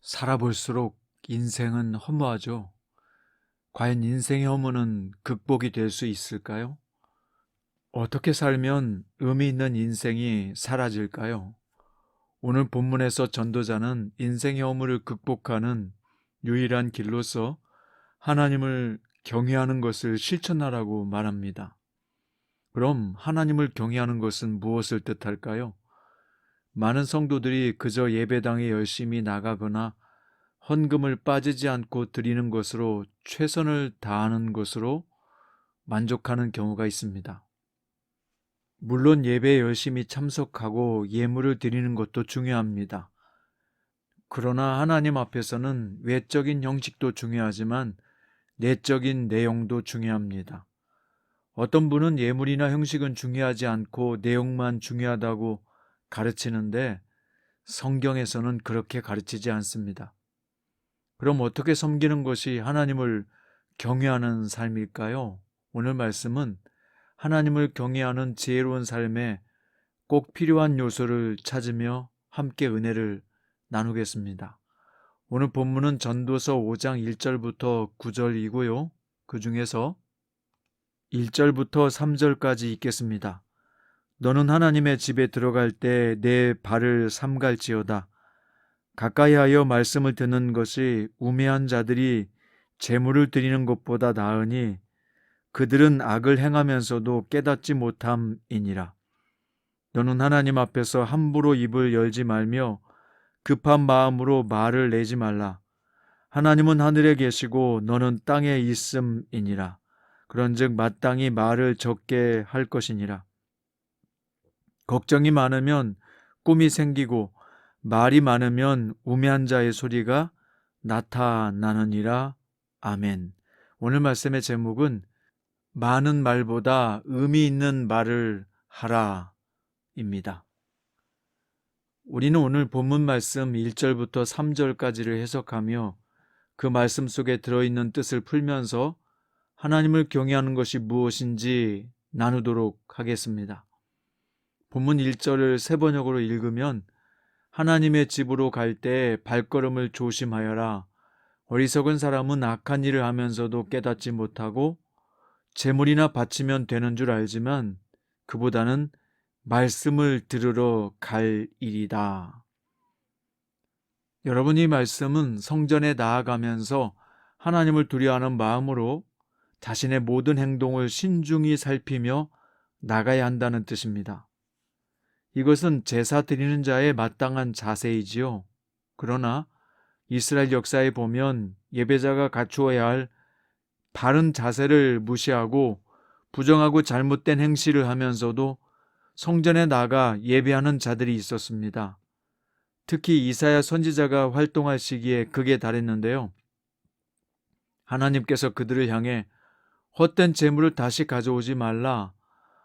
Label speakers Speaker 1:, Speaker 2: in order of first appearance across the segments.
Speaker 1: 살아볼수록 인생은 허무하죠. 과연 인생의 허무는 극복이 될 수 있을까요? 어떻게 살면 의미 있는 인생이 사라질까요? 오늘 본문에서 전도자는 인생의 허무를 극복하는 유일한 길로서 하나님을 경외하는 것을 실천하라고 말합니다. 그럼 하나님을 경외하는 것은 무엇을 뜻할까요? 많은 성도들이 그저 예배당에 열심히 나가거나 헌금을 빠지지 않고 드리는 것으로 최선을 다하는 것으로 만족하는 경우가 있습니다. 물론 예배에 열심히 참석하고 예물을 드리는 것도 중요합니다. 그러나 하나님 앞에서는 외적인 형식도 중요하지만 내적인 내용도 중요합니다. 어떤 분은 예물이나 형식은 중요하지 않고 내용만 중요하다고 가르치는데 성경에서는 그렇게 가르치지 않습니다. 그럼 어떻게 섬기는 것이 하나님을 경외하는 삶일까요? 오늘 말씀은 하나님을 경외하는 지혜로운 삶에 꼭 필요한 요소를 찾으며 함께 은혜를 나누겠습니다. 오늘 본문은 전도서 5장 1절부터 9절이고요. 그 중에서 1절부터 3절까지 읽겠습니다. 너는 하나님의 집에 들어갈 때 내 발을 삼갈지어다. 가까이하여 말씀을 듣는 것이 우매한 자들이 제물을 드리는 것보다 나으니 그들은 악을 행하면서도 깨닫지 못함이니라. 너는 하나님 앞에서 함부로 입을 열지 말며 급한 마음으로 말을 내지 말라. 하나님은 하늘에 계시고 너는 땅에 있음이니라. 그런즉 마땅히 말을 적게 할 것이니라. 걱정이 많으면 꿈이 생기고 말이 많으면 우매한 자의 소리가 나타나느니라. 아멘. 오늘 말씀의 제목은 많은 말보다 의미 있는 말을 하라 입니다. 우리는 오늘 본문 말씀 1절부터 3절까지를 해석하며 그 말씀 속에 들어있는 뜻을 풀면서 하나님을 경외하는 것이 무엇인지 나누도록 하겠습니다. 본문 1절을 세 번역으로 읽으면 하나님의 집으로 갈 때 발걸음을 조심하여라. 어리석은 사람은 악한 일을 하면서도 깨닫지 못하고 재물이나 바치면 되는 줄 알지만 그보다는 말씀을 들으러 갈 일이다. 여러분, 이 말씀은 성전에 나아가면서 하나님을 두려워하는 마음으로 자신의 모든 행동을 신중히 살피며 나가야 한다는 뜻입니다. 이것은 제사 드리는 자의 마땅한 자세이지요. 그러나 이스라엘 역사에 보면 예배자가 갖추어야 할 바른 자세를 무시하고 부정하고 잘못된 행실을 하면서도 성전에 나가 예배하는 자들이 있었습니다. 특히 이사야 선지자가 활동할 시기에 극에 달했는데요. 하나님께서 그들을 향해 헛된 재물을 다시 가져오지 말라.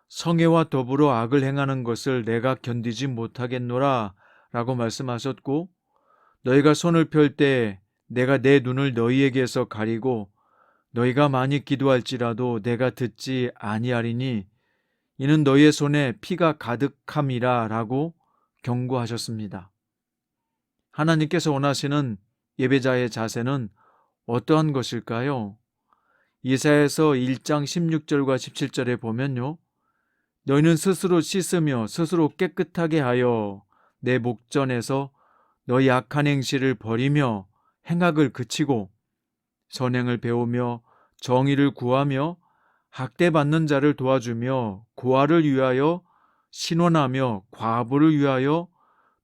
Speaker 1: 성애와 더불어 악을 행하는 것을 내가 견디지 못하겠노라 라고 말씀하셨고, 너희가 손을 펼 때 내가 내 눈을 너희에게서 가리고 너희가 많이 기도할지라도 내가 듣지 아니하리니 이는 너희의 손에 피가 가득함이라 라고 경고하셨습니다. 하나님께서 원하시는 예배자의 자세는 어떠한 것일까요? 이사야서 1장 16절과 17절에 보면요. 너희는 스스로 씻으며 스스로 깨끗하게 하여 내 목전에서 너희 악한 행실을 버리며 행악을 그치고 선행을 배우며 정의를 구하며 학대받는 자를 도와주며 고아를 위하여 신원하며 과부를 위하여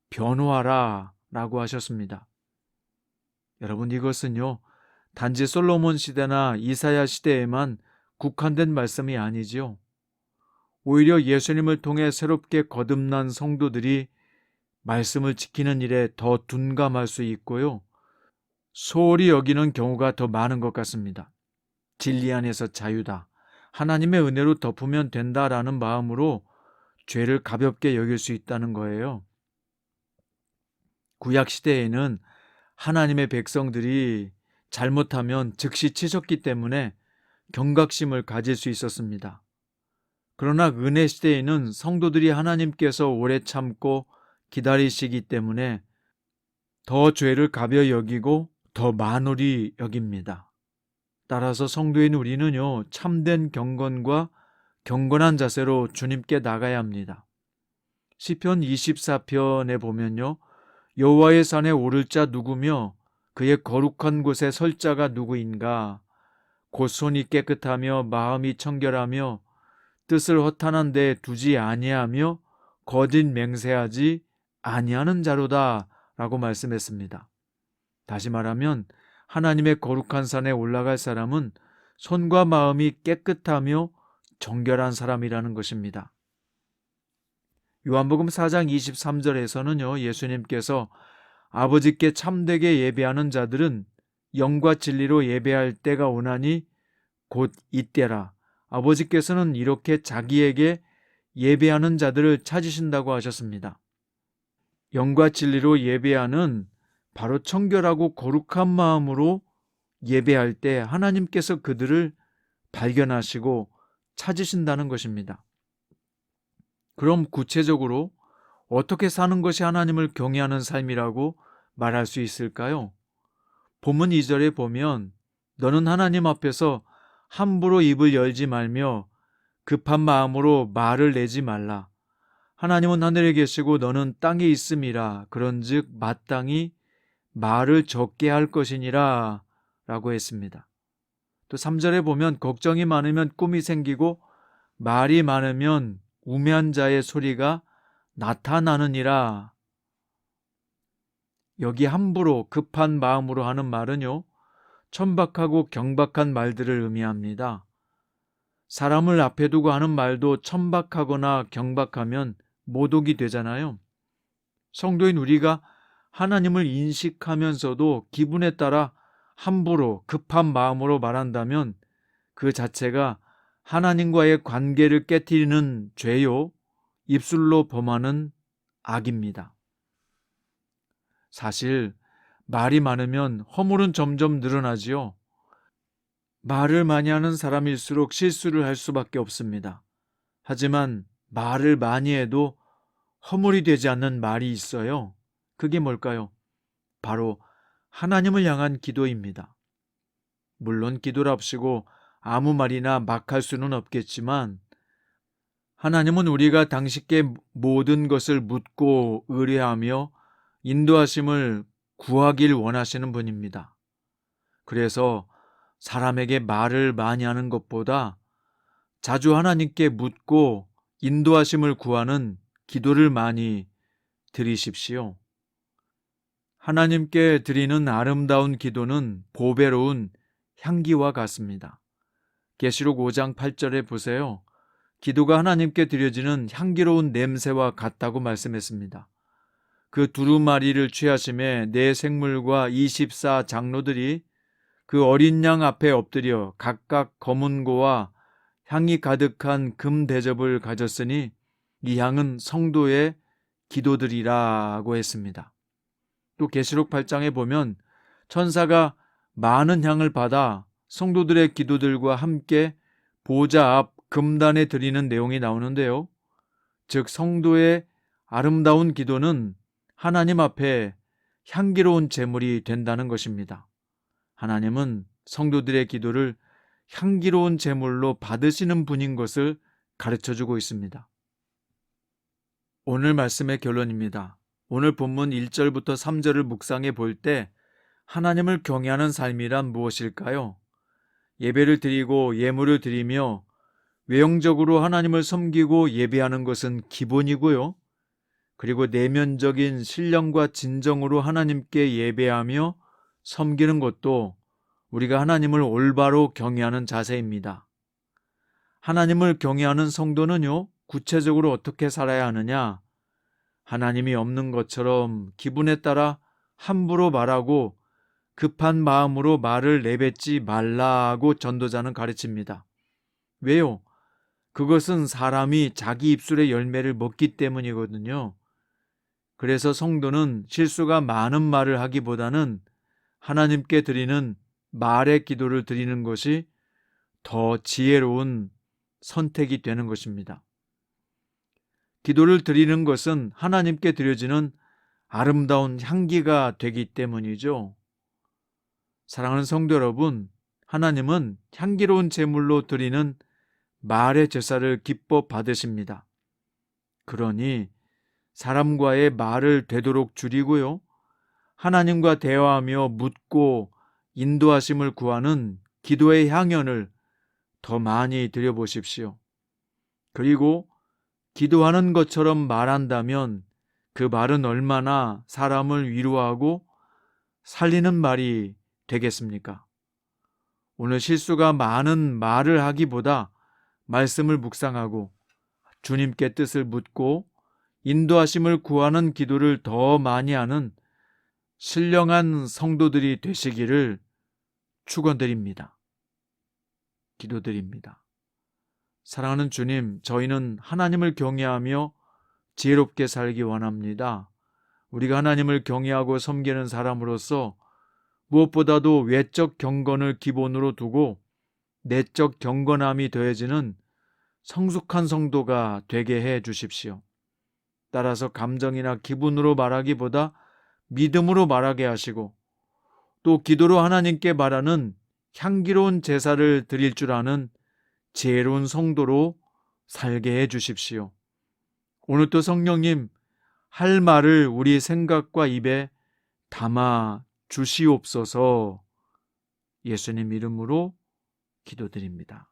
Speaker 1: 변호하라 라고 하셨습니다. 여러분, 이것은요 단지 솔로몬 시대나 이사야 시대에만 국한된 말씀이 아니지요. 오히려 예수님을 통해 새롭게 거듭난 성도들이 말씀을 지키는 일에 더 둔감할 수 있고요. 소홀히 여기는 경우가 더 많은 것 같습니다. 진리 안에서 자유다. 하나님의 은혜로 덮으면 된다라는 마음으로 죄를 가볍게 여길 수 있다는 거예요. 구약 시대에는 하나님의 백성들이 잘못하면 즉시 치셨기 때문에 경각심을 가질 수 있었습니다. 그러나 은혜 시대에는 성도들이 하나님께서 오래 참고 기다리시기 때문에 더 죄를 가벼이 여기고 더 만홀히 여깁니다. 따라서 성도인 우리는요, 참된 경건과 경건한 자세로 주님께 나가야 합니다. 시편 24편에 보면요, 여호와의 산에 오를 자 누구며 그의 거룩한 곳에 설 자가 누구인가? 곧 손이 깨끗하며 마음이 청결하며 뜻을 허탄한 데 두지 아니하며 거짓 맹세하지 아니하는 자로다 라고 말씀했습니다. 다시 말하면 하나님의 거룩한 산에 올라갈 사람은 손과 마음이 깨끗하며 정결한 사람이라는 것입니다. 요한복음 4장 23절에서는요, 예수님께서 아버지께 참되게 예배하는 자들은 영과 진리로 예배할 때가 오나니 곧 이때라. 아버지께서는 이렇게 자기에게 예배하는 자들을 찾으신다고 하셨습니다. 영과 진리로 예배하는 바로 청결하고 거룩한 마음으로 예배할 때 하나님께서 그들을 발견하시고 찾으신다는 것입니다. 그럼 구체적으로 어떻게 사는 것이 하나님을 경외하는 삶이라고 말할 수 있을까요? 본문 2절에 보면 너는 하나님 앞에서 함부로 입을 열지 말며 급한 마음으로 말을 내지 말라. 하나님은 하늘에 계시고 너는 땅에 있음이라. 그런즉 마땅히 말을 적게 할 것이니라 라고 했습니다. 또 3절에 보면 걱정이 많으면 꿈이 생기고 말이 많으면 우매한 자의 소리가 나타나느니라. 여기 함부로 급한 마음으로 하는 말은요, 천박하고 경박한 말들을 의미합니다. 사람을 앞에 두고 하는 말도 천박하거나 경박하면 모독이 되잖아요. 성도인 우리가 하나님을 인식하면서도 기분에 따라 함부로 급한 마음으로 말한다면 그 자체가 하나님과의 관계를 깨트리는 죄요, 입술로 범하는 악입니다. 사실 말이 많으면 허물은 점점 늘어나지요. 말을 많이 하는 사람일수록 실수를 할 수밖에 없습니다. 하지만 말을 많이 해도 허물이 되지 않는 말이 있어요. 그게 뭘까요? 바로 하나님을 향한 기도입니다. 물론 기도랍시고 아무 말이나 막 할 수는 없겠지만 하나님은 우리가 당신께 모든 것을 묻고 의뢰하며 인도하심을 구하길 원하시는 분입니다. 그래서 사람에게 말을 많이 하는 것보다 자주 하나님께 묻고 인도하심을 구하는 기도를 많이 드리십시오. 하나님께 드리는 아름다운 기도는 보배로운 향기와 같습니다. 계시록 5장 8절에 보세요. 기도가 하나님께 드려지는 향기로운 냄새와 같다고 말씀했습니다. 그 두루마리를 취하심에 네 생물과 24 장로들이 그 어린 양 앞에 엎드려 각각 검은고와 향이 가득한 금 대접을 가졌으니 이 향은 성도의 기도들이라고 했습니다. 또 계시록 8장에 보면 천사가 많은 향을 받아 성도들의 기도들과 함께 보좌 앞 금단에 드리는 내용이 나오는데요. 즉 성도의 아름다운 기도는 하나님 앞에 향기로운 제물이 된다는 것입니다. 하나님은 성도들의 기도를 향기로운 제물로 받으시는 분인 것을 가르쳐주고 있습니다. 오늘 말씀의 결론입니다. 오늘 본문 1절부터 3절을 묵상해 볼 때 하나님을 경외하는 삶이란 무엇일까요? 예배를 드리고 예물을 드리며 외형적으로 하나님을 섬기고 예배하는 것은 기본이고요. 그리고 내면적인 신령과 진정으로 하나님께 예배하며 섬기는 것도 우리가 하나님을 올바로 경외하는 자세입니다. 하나님을 경외하는 성도는요, 구체적으로 어떻게 살아야 하느냐? 하나님이 없는 것처럼 기분에 따라 함부로 말하고 급한 마음으로 말을 내뱉지 말라고 전도자는 가르칩니다. 왜요? 그것은 사람이 자기 입술의 열매를 먹기 때문이거든요. 그래서 성도는 실수가 많은 말을 하기보다는 하나님께 드리는 말의 기도를 드리는 것이 더 지혜로운 선택이 되는 것입니다. 기도를 드리는 것은 하나님께 드려지는 아름다운 향기가 되기 때문이죠. 사랑하는 성도 여러분, 하나님은 향기로운 제물로 드리는 말의 제사를 기뻐 받으십니다. 그러니 사람과의 말을 되도록 줄이고요. 하나님과 대화하며 묻고 인도하심을 구하는 기도의 향연을 더 많이 드려보십시오. 그리고 기도하는 것처럼 말한다면 그 말은 얼마나 사람을 위로하고 살리는 말이 되겠습니까? 오늘 실수가 많은 말을 하기보다 말씀을 묵상하고 주님께 뜻을 묻고 인도하심을 구하는 기도를 더 많이 하는 신령한 성도들이 되시기를 축원드립니다. 기도드립니다. 사랑하는 주님, 저희는 하나님을 경외하며 지혜롭게 살기 원합니다. 우리가 하나님을 경외하고 섬기는 사람으로서 무엇보다도 외적 경건을 기본으로 두고 내적 경건함이 더해지는 성숙한 성도가 되게 해 주십시오. 따라서 감정이나 기분으로 말하기보다 믿음으로 말하게 하시고 또 기도로 하나님께 말하는 향기로운 제사를 드릴 줄 아는 지혜로운 성도로 살게 해 주십시오. 오늘 또 성령님 할 말을 우리 생각과 입에 담아 주시옵소서. 예수님 이름으로 기도드립니다.